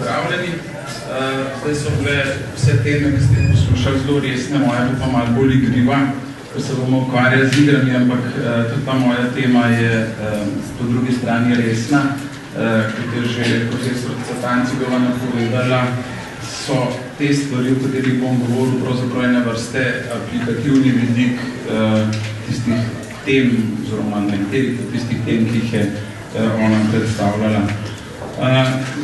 pozdravljeni. Zdaj so bile vse teme, ki ste poslušali, zelo resne, moja bo pa malo bolj igriva, ko se bomo ukvarjali z igrami, ampak tudi ta moja tema je po drugi strani resna, kot je že profesor Catancigova napovedala, so te stvari, o katerih bom govoril, pravzaprav ene vrste aplikativni vidik tistih tem, oziroma nekterih tistih tem, ki jih je ona predstavljala.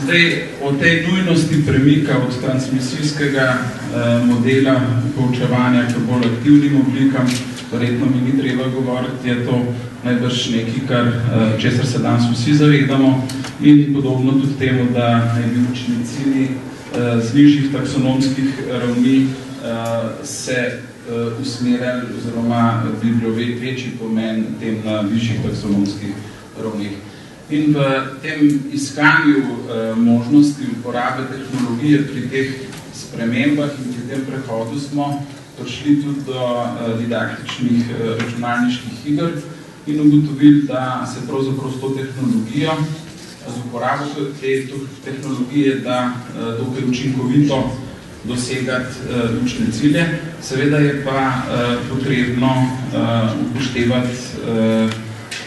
Zdaj, o tej nujnosti premika od transmisijskega modela poučevanja k bolj aktivnim oblikam, verjetno mi ni treba govoriti, je to najbrž nekaj, česar se danes vsi zavedamo in podobno tudi temu, da naj bi učni cilji z nižjih taksonomskih ravni se usmerjali oziroma bi bilo večji pomen tem na višjih taksonomskih ravnih. In v tem iskanju možnosti uporabe tehnologije pri teh spremembah in pri tem prehodu smo prišli tudi do didaktičnih računalniških iger in ugotovili, da se pravzaprav s to tehnologijo, z uporabo te tehnologije, da dokaj učinkovito dosegati učne cilje. Seveda je pa potrebno upoštevati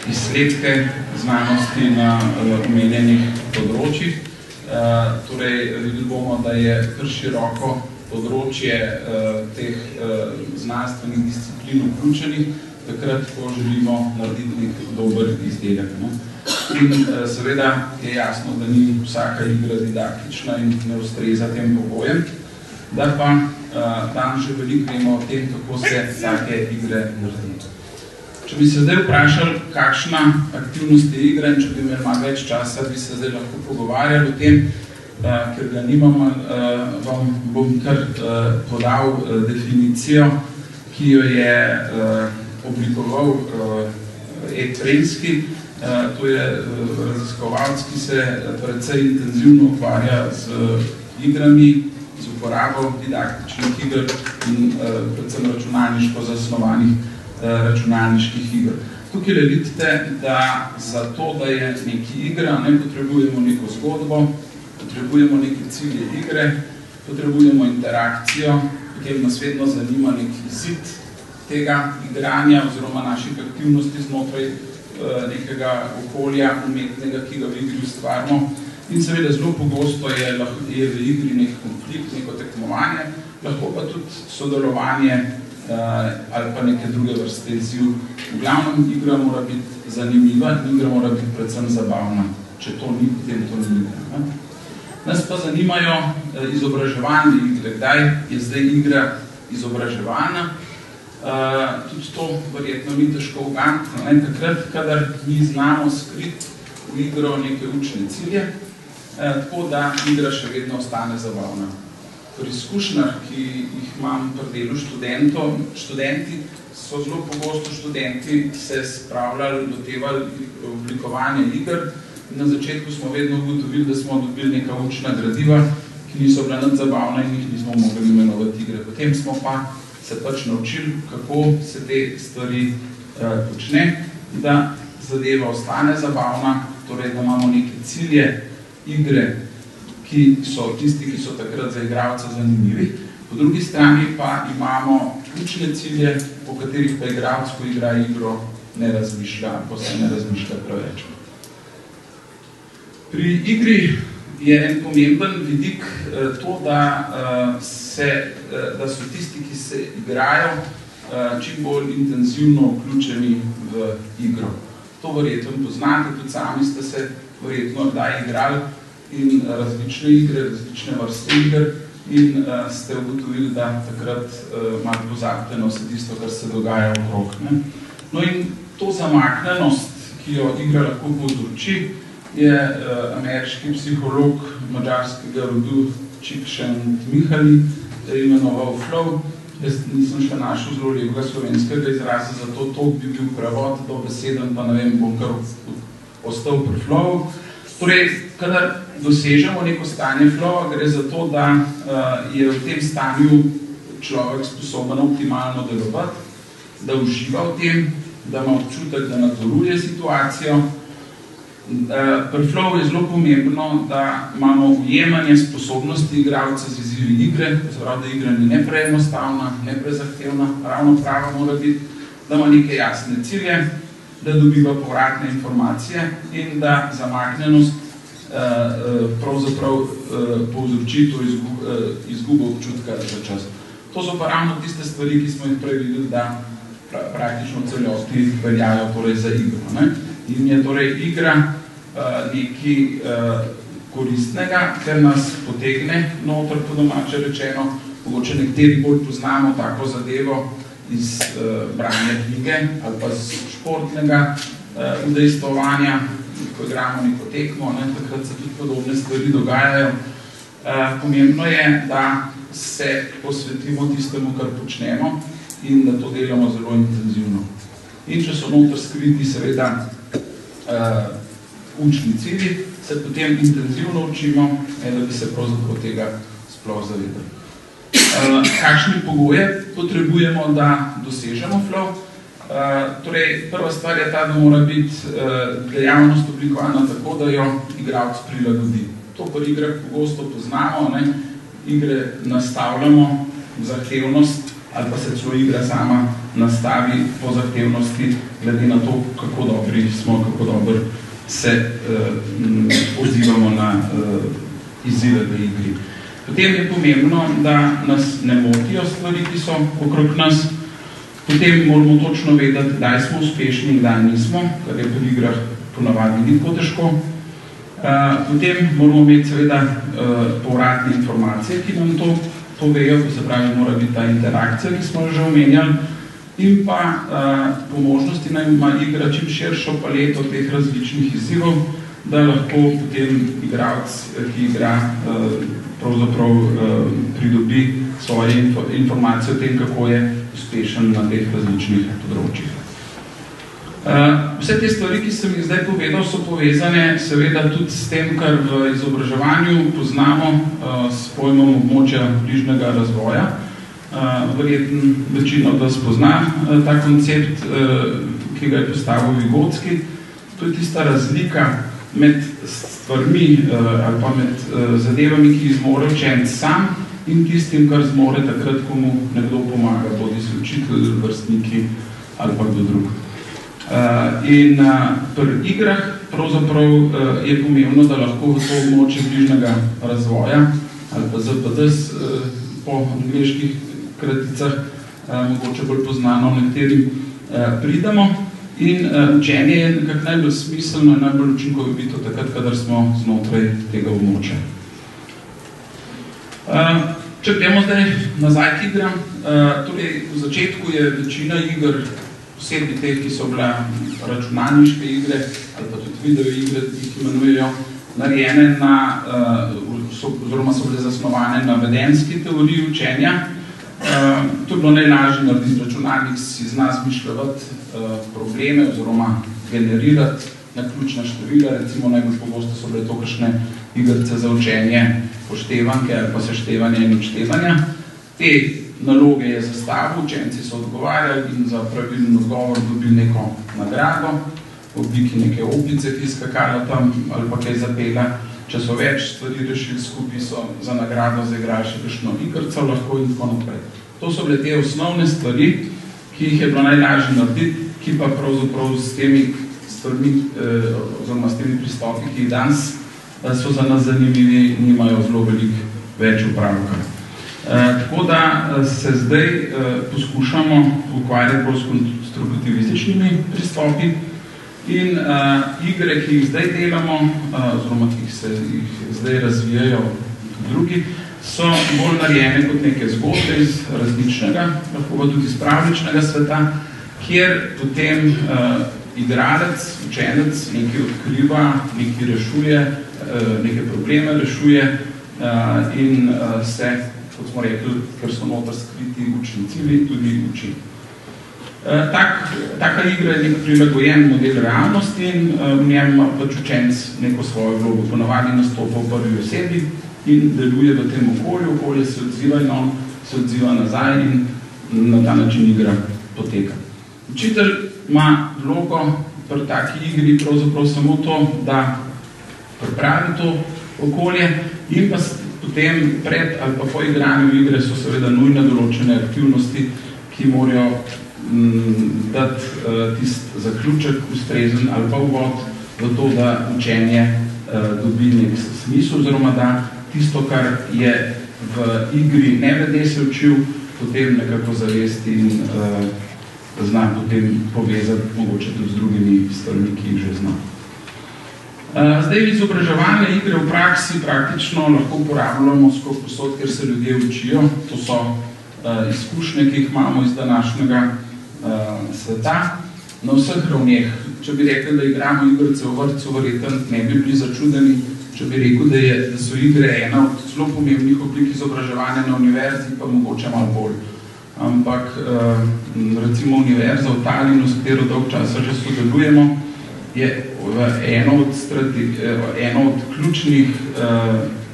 izsledke znanosti na omenjenih področjih. Torej, videli bomo, da je kar široko področje teh znanstvenih disciplin vključenih, takrat, ko želimo narediti nek dober izdelek. In seveda je jasno, da ni vsaka igra didaktična in ne ustreza tem pogojem, da pa danes že veliko vemo o tem, kako se take igre naredi. Če bi se zdaj vprašali, kakšna aktivnost je igra in če bi imeli malo več časa, bi se zdaj lahko pogovarjali o tem, ker ga nimamo, vam bom kar podal definicijo, ki jo je oblikoval Ed Prensky. To je raziskovalec, ki se precej intenzivno ukvarja z igrami, z uporabo didaktičnih iger in predvsem računalniško zasnovanih računalniških iger. Tukaj vidite, da za to, da je neki igra, ne potrebujemo neko zgodbo, potrebujemo neke cilje igre, potrebujemo interakcijo, potem nas vedno zanima neki izid tega igranja oziroma naših aktivnosti znotraj nekega okolja umetnega, ki ga v igri ustvarimo. In seveda zelo pogosto je v igri nek konflikt, neko tekmovanje, lahko pa tudi sodelovanje ali pa neke druge vrste izziv. V glavnem, igra mora biti zanimiva in igra mora biti predvsem zabavna. Če to ni, potem to ni igra. Nas pa zanimajo izobraževalne igre. Kdaj je zdaj igra izobraževalna? Tudi to verjetno ni težko uganiti. Takrat, kadar mi znamo skriti v igro neke učne cilje, tako da igra še vedno ostane zabavna. Pri izkušnjah, ki jih imam pri delu študenti so zelo pogosto študenti se spravljali, lotevali oblikovanje iger. Na začetku smo vedno ugotovili, da smo dobili neka učna gradiva, ki niso bila nič zabavna in jih nismo mogli imenovati igre. Potem smo pa se pač naučili, kako se te stvari počne, da zadeva ostane zabavna, torej da imamo neke cilje igre, ki so tisti, ki so takrat za igralca zanimivi. Po drugi strani pa imamo učne cilje, po katerih pa igralec, ko igra igro, ne razmišlja, pa se ne razmišlja preveč. Pri igri je en pomemben vidik to, da so tisti, ki se igrajo, čim bolj intenzivno vključeni v igro. To verjetno poznate, tudi sami ste se verjetno kdaj igrali in različne igre, različne vrste iger in ste ugotovili, da takrat malo pozabite na vse tisto, kar se dogaja okrog. No in to zamaknenost, ki jo igra lahko povzroči, je ameriški psiholog madžarskega rodu Csikszentmihalyi imenoval flow. Jaz nisem še našel zelo lepega slovenskega izraza, zato to bi bil prevod do beseden, pa ne vem, bom kar ostal pri flow. Torej, kadar dosežemo neko stanje flowa, gre za to, da je v tem stanju človek sposoben optimalno delovati, da uživa v tem, da ima občutek, da nadzoruje situacijo Pri flowu je zelo pomembno, da imamo ujemanje sposobnosti igralca z izzivi igre, da igra ni ne preenostavna, ne prezahtevna, ravno prava mora biti, da ima neke jasne cilje, da dobiva povratne informacije in da zamaknjenost pravzaprav povzroči to izgubo občutka za čas. To so pa ravno tiste stvari, ki smo jih prej videli, da praktično v celoti veljajo torej za igro. In je torej igra nekaj koristnega, ker nas potegne noter, po domače rečeno. Mogoče nekateri bolj poznamo tako zadevo iz branja knjige ali pa z športnega udejstvovanja, ko igramo neko tekmo, takrat se tudi podobne stvari dogajajo. Pomembno je, da se posvetimo tistemu, kar počnemo in da to delamo zelo intenzivno. In če so noter skriti seveda učni cilji, se potem intenzivno učimo, da bi se pravzaprav tega sploh zavedali. Kakšne pogoje potrebujemo, da dosežemo flow? Torej, prva stvar je ta, da mora biti dejavnost oblikovana tako, da jo igralec prilagodi. To pri igrah pogosto poznamo, igre nastavljamo zahtevnost ali pa se celo igra sama nastavi po zahtevnosti, glede na to, kako dobri smo, kako dobro se odzivamo na izzive v igri. Potem je pomembno, da nas ne motijo stvari, ki so okrog nas. Potem moramo točno vedeti, kdaj smo uspešni in kdaj nismo, kar je pri igrah ponavadi ni tako težko. Potem moramo imeti seveda povratne informacije, ki nam to povejo, to se pravi, mora biti ta interakcija, ki smo že omenjali, in pa po možnosti naj ima igra čim širšo paleto teh različnih izzivov, da lahko potem igralec, ki igra, pravzaprav pridobi svoje informacije o tem, kako je uspešen na teh različnih področjih. Vse te stvari, ki sem jih zdaj povedal, so povezane seveda tudi s tem, kar v izobraževanju poznamo s pojmom območja bližnjega razvoja. Verjetno večino da spozna ta koncept, ki ga je postavil Vygotsky. To je tista razlika med stvarmi ali pa med zadevami, ki jih zmore učenec sam in tistim, kar zmore takrat, ko mu nekdo pomaga, bodi se učitelj, vrstniki ali pa kdo drug. In pri igrah pravzaprav je pomembno, da lahko v to območje bližnjega razvoja ali pa ZPD po angleških kraticah, mogoče bolj poznano nekaterim, pridemo. In učenje je nekako najbolj smiselno in najbolj učinkovito takrat, kadar smo znotraj tega območja. Če pojemo zdaj nazaj k igram, torej v začetku je večina iger, posebej teh, ki so bile računalniške igre ali pa tudi video igre, ki imenujejo, narejene oziroma so bile zasnovane na vedenjski teoriji učenja. To je bilo najlažje narediti, računalnik si zna zmišljati probleme oziroma generirati naključna števila, recimo najbolj pogosto so bile to kakšne igrice za učenje poštevanke ali pa seštevanja in odštevanja. Te naloge je zastavil, učenci so odgovarjali in za pravilen odgovor dobili neko nagrado v obliki neke opice, ki je skakala tam ali pa kaj zapela. Če so več stvari rešili skupaj, so za nagrado zaigrali še kakšno igrico lahko in tako naprej. To so bile te osnovne stvari, ki jih je bilo najlažje narediti, ki pa pravzaprav s temi stvarmi oziroma s temi pristopi, ki jih danes so za nas zanimivi, nimajo zelo veliko več upravka. Tako da se zdaj poskušamo ukvarjati bolj s konstruktivističnimi pristopi in igre, ki jih zdaj delamo, oziroma ki jih zdaj razvijajo drugi, so bolj narejene kot neke zgodbe iz različnega, lahko pa tudi iz pravličnega sveta, kjer potem igralec, učenec nekaj odkriva, nekaj rešuje, neke probleme rešuje in se, kot smo rekli, ker so noter skriti učni cilji, tudi uči. Taka igra je nek prilagojen model realnosti in v njem ima pač učenec neko svojo vlogo. Ponavadi nastopa v prvi osebi in deluje v tem okolju, okolje se odziva in on se odziva nazaj in na ta način igra poteka. Učitelj ima vlogo pri taki igri pravzaprav samo to, da pripravi to okolje in pa potem pred ali pa po igranju igre so seveda nujne določene aktivnosti, ki morajo dati tisti zaključek ustrezen ali pa uvod v to, da učenje dobi nek smisel, oziroma da tisto, kar je v igri nevede se učil, potem nekako zavesti in zna potem povezati mogoče tudi z drugimi stvarmi, ki jih že zna. Zdaj, izobraževalne igre v praksi praktično lahko uporabljamo skoro posod, ker se ljudje učijo. To so izkušnje, ki jih imamo iz današnjega sveta. Na vseh ravneh, če bi rekli, da igramo igrice v vrtcu, verjetno ne bi bili začudeni, če bi rekel, da so igre ena od zelo pomembnih oblik izobraževanja na univerzi, pa mogoče malo bolj. Ampak recimo univerza v Talinu, s katero dolg časa že sodelujemo, je eno od ključnih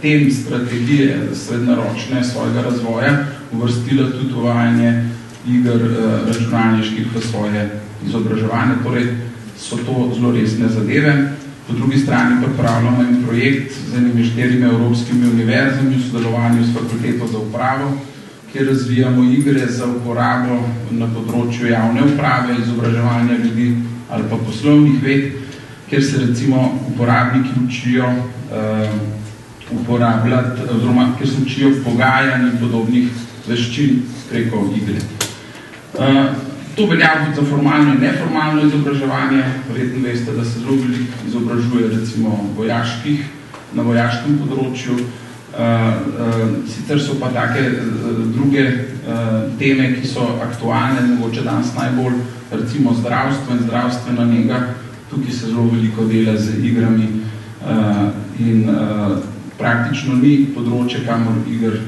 tem strategije srednjeročne svojega razvoja uvrstila tudi uvajanje iger računalniških v svoje izobraževanje, torej so to zelo resne zadeve. Po drugi strani pa pripravljamo en projekt z enimi 4 evropskimi univerzami v sodelovanju s Fakulteto za upravo, kjer razvijamo igre za uporabo na področju javne uprave, izobraževanja ljudi ali pa poslovnih ved, kjer se recimo uporabniki učijo uporabljati, oziroma kjer se učijo pogajanj in podobnih veščin preko igre. To velja tudi za formalno in neformalno izobraževanje. Verjetno veste, da se zelo veliko izobražuje recimo na vojaškem področju. Sicer so pa take druge teme, ki so aktualne, mogoče danes najbolj, recimo zdravstvo in zdravstvena nega. Tukaj se zelo veliko dela z igrami in praktično ni področje, kamor iger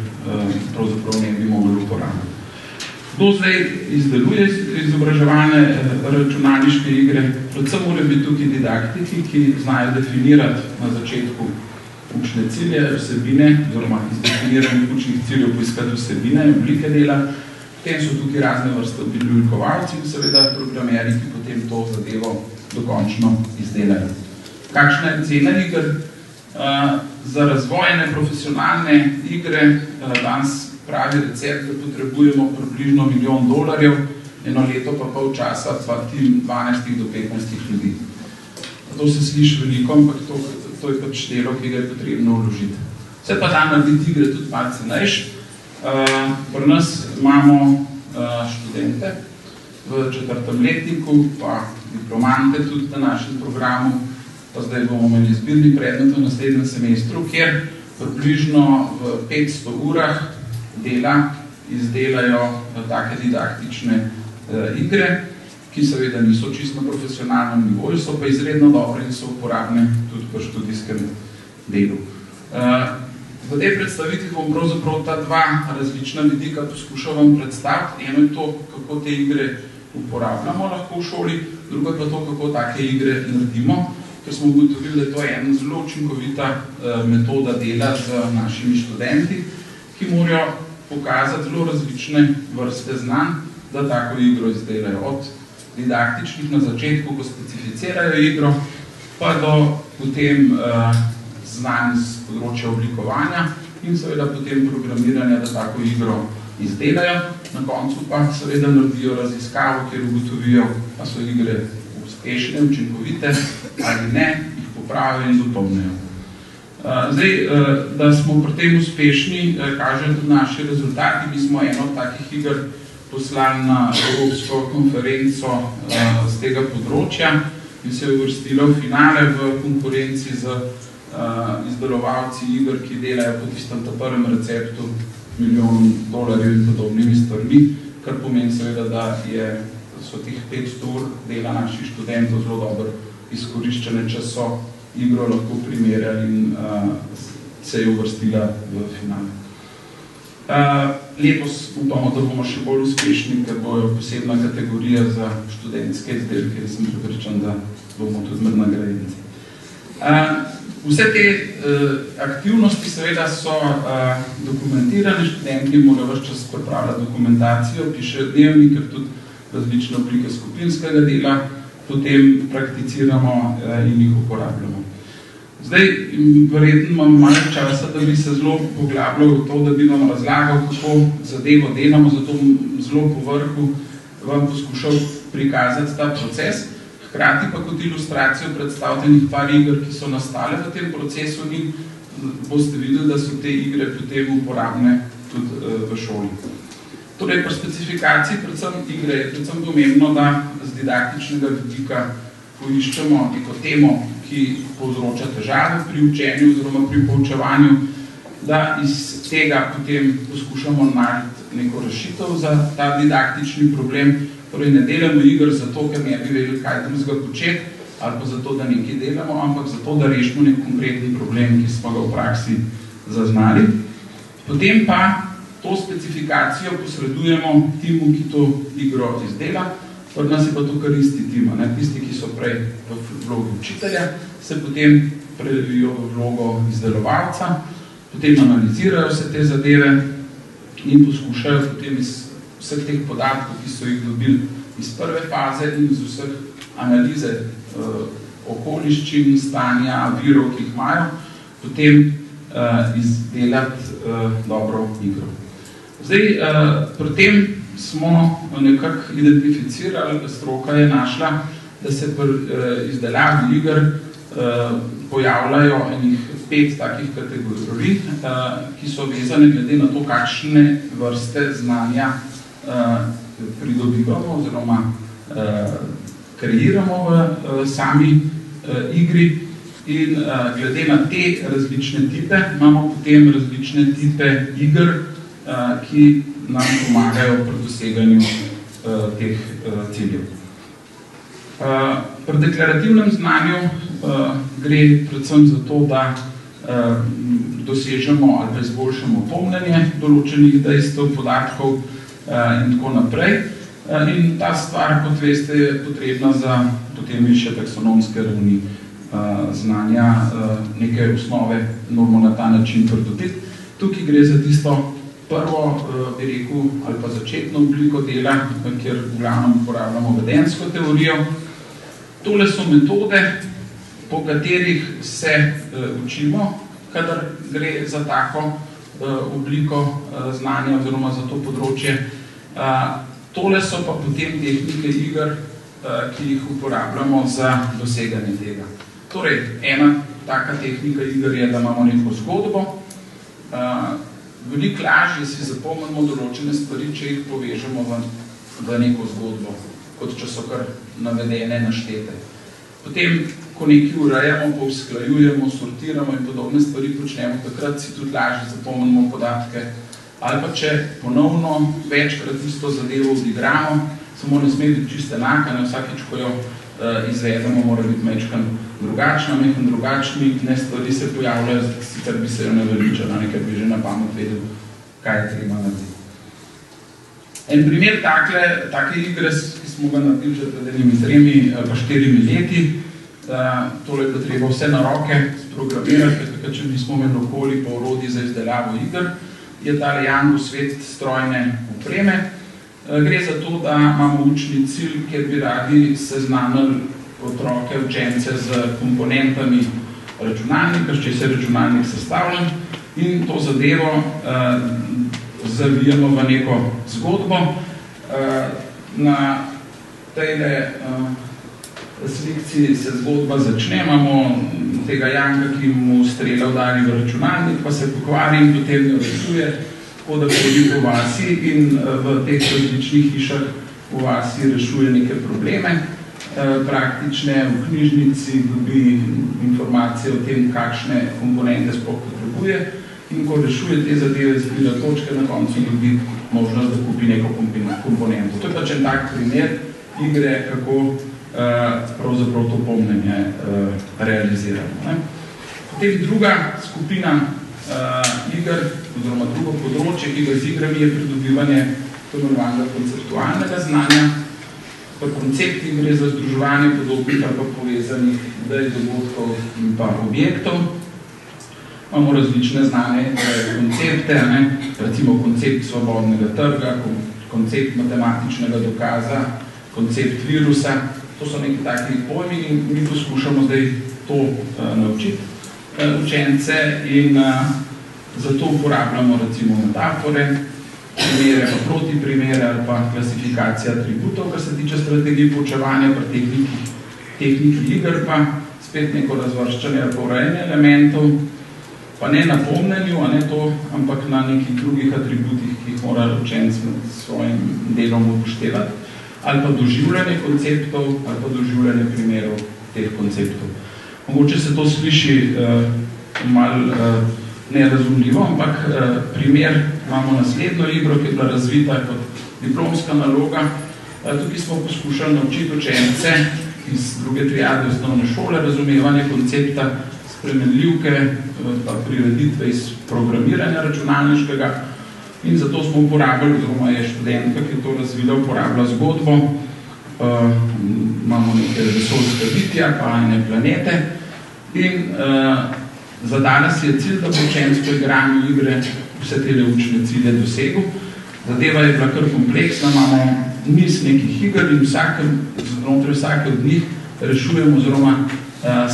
pravzaprav ne bi mogli uporabljati. Kdo zdaj izdeluje izobraževanje računalniške igre? Predvsem mora biti tukaj didaktiki, ki znajo definirati na začetku učne cilje, vsebine, oziroma iz definiranih učnih ciljev poiskati vsebine in oblike dela. Potem so tukaj razne vrste oblikovalci in seveda programeri, ki potem to zadevo dokončno izdelajo. Kakšna je cena iger? Za razvojene profesionalne igre danes pravi recept, da potrebujemo približno $1 milijon, eno leto pa pol časa pa tim 12 do 15 ljudi. To se sliši veliko, ampak to je pač delo, ki ga je potrebno vložiti. Se pa da narediti igre tudi malo cenejš. Pri nas imamo študente v 4. letniku, pa diplomante tudi na našem programu, pa zdaj bomo imeli izbirni predmet v naslednjem semestru, kjer približno v 500 urah dela izdelajo take didaktične igre, ki seveda niso čisto na profesionalnem nivoju, so pa izredno dobre in so uporabne tudi v študijskem delu. V tej predstavitvi bom pravzaprav ta dva različna vidika poskušal vam predstaviti. Eno je to, kako te igre uporabljamo lahko v šoli, drugo je pa to, kako take igre naredimo, ker smo ugotovili, da je to ena zelo učinkovita metoda dela z našimi študenti, ki morajo pokazati zelo različne vrste znanj, da tako igro izdelajo. Od didaktičnih na začetku, ko specificirajo igro, pa do potem znanj z področja oblikovanja in seveda potem programiranja, da tako igro izdelajo. Na koncu pa seveda naredijo raziskavo, kjer ugotovijo, pa so igre uspešne, učinkovite ali ne, jih popravijo in dopolnijo. Zdaj, da smo pri tem uspešni, kažejo tudi naši rezultati. Mi smo eno od takih iger poslali na Evropsko konferenco z tega področja in se je uvrstilo v finale v konkurenci z izdelovalci iger, ki delajo po tistem prvem receptu $1 milijon in podobnimi stvarmi, kar pomeni seveda, da so teh 500 ur dela naših študentov zelo dobro izkoriščene, če so igro lahko primerjali in se je uvrstila v finale. Letos upamo, da bomo še bolj uspešni, ker bojo posebna kategorija za študentske izdelke, jaz sem prepričan, da bomo tudi med nagrajenci. Vse te aktivnosti seveda so dokumentirane, študenti morajo ves čas pripravljati dokumentacijo, pišejo dnevnik, ker tudi različne oblike skupinskega dela potem prakticiramo in jih uporabljamo. Zdaj, verjetno imam malo časa, da bi se zelo poglabljal v to, da bi vam razlagal, kako zadevo delamo, zato zelo po vrhu vam poskušal prikazati ta proces. Hkrati pa kot ilustracijo predstavljenih par iger, ki so nastale v tem procesu in boste videli, da so te igre potem uporabne tudi v šoli. Torej, pri specifikaciji predvsem igre je predvsem pomembno, da z didaktičnega vidika poiščemo neko temo, ki povzroča težave pri učenju oziroma pri poučevanju, da iz tega potem poskušamo najti neko rešitev za ta didaktični problem. Torej, ne delamo iger zato, ker ne bi vedeli, kaj drugega početi, ali pa zato, da nekaj delamo, ampak zato, da rešimo nek konkreten problem, ki smo ga v praksi zaznali. Potem pa to specifikacijo posredujemo timu, ki to igro izdela. Pri nas je pa to kar isti tim. Tisti, ki so prej v vlogi učitelja, se potem previjo v vlogo izdelovalca, potem analizirajo vse te zadeve in poskušajo potem iz vseh teh podatkov, ki so jih dobili iz prve faze in iz vseh analize okoliščin, stanja, virov, ki jih imajo, potem izdelati dobro igro. Zdaj, pri tem smo nekako identificirali, stroka je našla, da se pri izdelavi iger pojavljajo enih 5 takih kategorij, ki so vezane glede na to, kakšne vrste znanja pridobivamo oziroma kreiramo v sami igri. In glede na te različne tipe imamo potem različne tipe iger, ki nam pomagajo pri doseganju teh ciljev. Pri deklarativnem znanju gre predvsem za to, da dosežemo ali pa izboljšamo pomnenje določenih dejstev, podatkov in tako naprej. In ta stvar, kot veste, je potrebna za potem više taksonomske ravni znanja, neke osnove moramo na ta način pridobiti. Tukaj gre za tisto prvo, bi rekel, ali pa začetno obliko dela, kjer v glavnem uporabljamo vedenjsko teorijo. Tole so metode, po katerih se učimo, kadar gre za tako obliko znanja oziroma za to področje. Tole so pa potem tehnike iger, ki jih uporabljamo za doseganje tega. Torej, ena taka tehnika iger je, da imamo neko zgodbo. Veliko lažje si zapomnimo določene stvari, če jih povežemo v neko zgodbo, kot če so kar navedene, naštete. Potem, ko nekaj urejamo, povsklajujemo, sortiramo in podobne stvari počnemo, takrat si tudi lažje zapomnimo podatke. Ali pa če ponovno večkrat isto zadevo odigramo, samo ne sme biti čisto enaka, vsakič, ko jo izvedemo, mora biti mečkan drugačna, mečkan drugačni, ne stvari se pojavljajo, sicer bi se jo naveličala, nekaj bi že na pamet vedel, kaj je treba narediti. En primer take igre, ki smo ga naredili že pred 3 pa 4 leti, tole je treba vse na roke sprogramirati, ker če nismo imeli okoli pa orodij za izdelavo iger, je ta Jango svet strojne opreme. Gre za to, da imamo učni cilj, kjer bi radi seznanili otroke, učence z komponentami računalnika, s česar je računalnik sestavljen, in to zadevo zavijamo v neko zgodbo. Na tejle slikci se zgodba začne, imamo tega Janka, ki mu strela udari v računalnik, pa se pokvari in potem jo rešuje, tako da hodi po vasi in v teh različnih hišah v vasi rešuje neke probleme praktične, v knjižnici dobi informacije o tem, kakšne komponente sploh potrebuje, in ko rešuje te zadeve, zbira točke, na koncu dobi možnost, da kupi neko komponento. To je pač en tak primer igre, kako pravzaprav to pomnenje realiziramo. Potem druga skupina iger, oziroma drugo področje, ki ga z igrami je pridobivanje imenovanega konceptualnega znanja. Pri konceptih gre za združevanje podobnih ali pa povezanih idej, dogodkov in pa objektov. Imamo različne znane koncepte, recimo koncept svobodnega trga, koncept matematičnega dokaza, koncept virusa To so neki taki pojmi in mi poskušamo zdaj to naučiti učence in zato uporabljamo recimo metafore, primere pa protiprimere ali pa klasifikacija atributov, kar se tiče strategij poučevanja, pri tehniki iger pa spet neko razvrščanje ali pa urejanje elementov, pa ne na pomnenju, a ne to, ampak na nekih drugih atributih, ki jih mora učenec med svojim delom upoštevati, ali pa doživljanje konceptov, ali pa doživljanje primerov teh konceptov. Mogoče se to sliši malo nerazumljivo, ampak primer imamo naslednjo igro, ki je bila razvita kot diplomska naloga. Tukaj smo poskušali naučiti učence iz druge triade osnovne šole razumevanje koncepta spremenljivke, pa prireditve iz programiranja računalniškega in zato smo uporabljali, oziroma je študentka, ki je to razvila, uporabila zgodbo. Imamo neke vesoljske bitja, pa ene planete in za danes je cilj, da bo učenec po igranju igre vse tele učne cilje dosegel. Zadeva je bila kar kompleksna, imamo niz nekih iger in znotraj vsake od njih rešujemo oziroma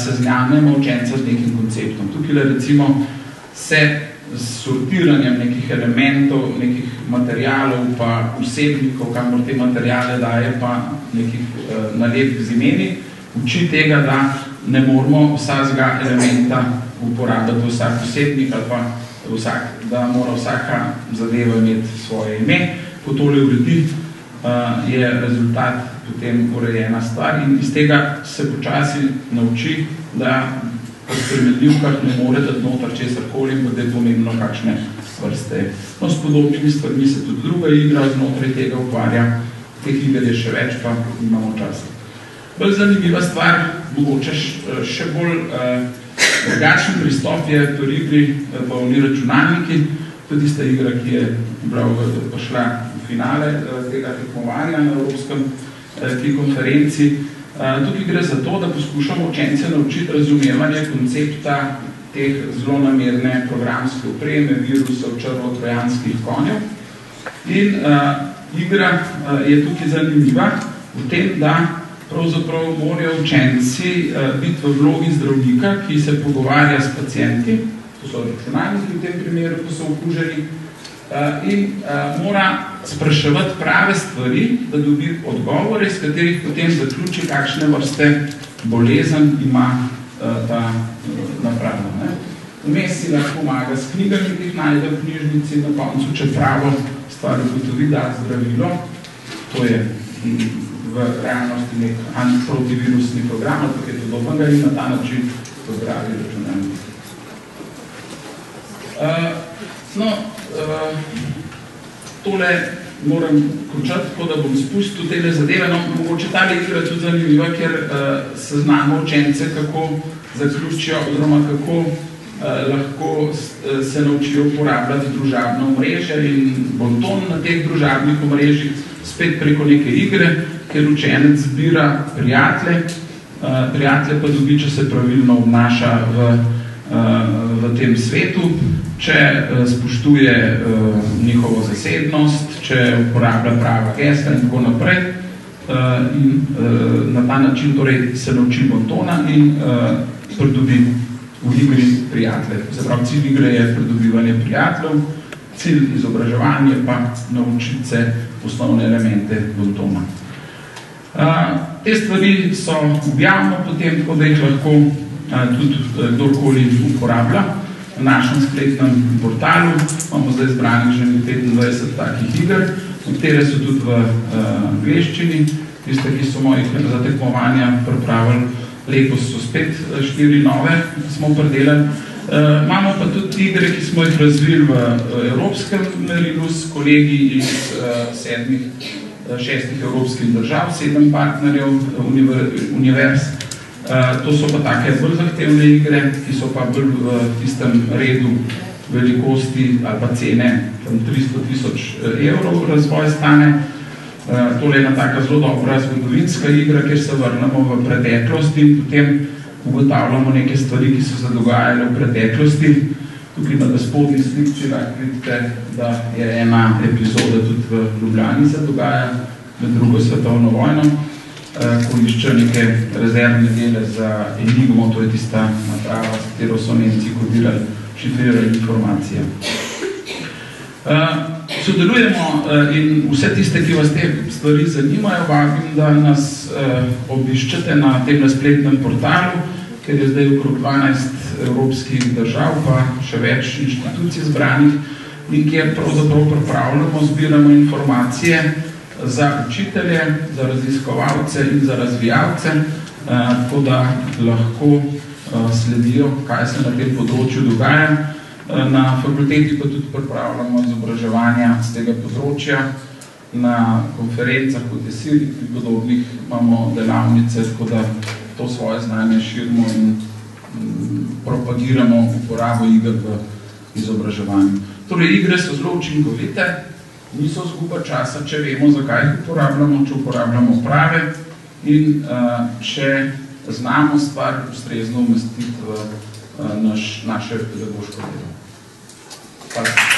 seznanjamo učenca z nekim konceptom. Tukaj recimo se s sortiranjem nekih elementov, nekih materialov pa vsebnikov, kamor te materiale daje pa nekih nalepk z imeni, uči tega, da ne moramo vsakega elementa uporabljati vsak vsebnik ali pa da mora vsaka zadeva imeti svoje ime. Ko tole uredi, je rezultat potem urejena stvar in iz tega se počasi nauči, da po spremenljivkah ne more dati noter česarkoli in da je pomembno kakšne vrste. No, s podobnimi stvarmi se tudi druga igra znotraj tega ukvarja. Teh iger je še več, pa imamo časa. Bolj zanimiva stvar, mogoče še bolj drugačen pristop je pri igri bavni računalniki. To je tista igra, ki je prišla v finale tega tekmovanja na Evropskem konferenci. Tukaj gre za to, da poskušamo učence naučiti razumevanje koncepta teh zlonamerne programske opreme, virusov, črvo-trojanskih konjev. In igra je tukaj zanimiva v tem, da pravzaprav morajo učenci biti v vlogi zdravnika, ki se pogovarja s pacienti, to so računalniki v tem primeru, ko so okuženi, in mora spraševati prave stvari, da dobi odgovore, s katerih potem zaključi, kakšne vrste bolezen ima ta naprava. Vmes si lahko pomaga s knjigami, ki jih najde v knjižnici, na koncu, če pravo stvar ugotovi, da zdravilo, to je v realnosti nek antiprotivirusni program, ampak je podobnega in na ta način pozdravi računalnik. Tole moram končati, tako da bom spustil tele zadeve. Mogoče tale igra je tudi zanimiva, ker seznamo učence, kako zaključijo, oziroma kako lahko se naučijo uporabljati družabno omrežje in bonton na teh družabnih omrežjih, spet preko neke igre, ker učenec zbira prijatelje pa dobi, če se pravilno obnaša v tem svetu, če spoštuje njihovo zasebnost, če uporablja prava gesla in tako naprej. In na ta način torej se nauči bontona in pridobi v igri prijatelje. Se pravi, cilj igre je pridobivanje prijateljev, cilj izobraževanja pa naučiti se osnovne elemente bontona. Te stvari so objavljeno potem, tako da jih lahko tudi kdorkoli uporablja na našem spletnem portalu. Imamo zdaj zbranih že 25 takih iger, katere so tudi v angleščini. Tiste, ki so mojih za tekmovanja pripravili, letos so spet 4 nove, smo predelali. Imamo pa tudi igre, ki smo jih razvili v evropskem merilu s kolegi iz 6 evropskih držav, 7 partnerjev univerz. To so pa take bolj zahtevne igre, ki so pa bolj v tistem redu velikosti ali pa cene 300.000 evrov razvoj stane. Tole je ena taka zelo dobra zgodovinska igra, kjer se vrnemo v preteklost in potem ugotavljamo neke stvari, ki so se dogajale v preteklosti. Tukaj na spodnji slikci lahko vidite, da je ena epizoda tudi v Ljubljani se dogaja med drugo svetovno vojno. ko iščejo neke rezervne dele za Enigmo, to je tista naprava, s katero so Nemci kodirali, šifrirali informacije. Sodelujemo in vse tiste, ki vas te stvari zanimajo, vabim, da nas obiščete na tem spletnem portalu, ker je zdaj okrog 12 evropskih držav, pa še več inštitucij zbranih, in kjer pravzaprav pripravljamo, zbiramo informacije za učitelje, za raziskovalce in za razvijalce, tako da lahko sledijo, kaj se na tem področju dogaja. Na fakulteti pa tudi pripravljamo izobraževanja z tega področja. Na konferencah, kot je Sirik in podobnih, imamo delavnice, tako da to svoje znanje širimo in propagiramo uporabo iger v izobraževanju. Torej, igre so zelo učinkovite, niso izguba časa, če vemo, zakaj jih uporabljamo, če uporabljamo prave in če znamo stvar ustrezno umestiti v naše pedagoško delo. Hvala.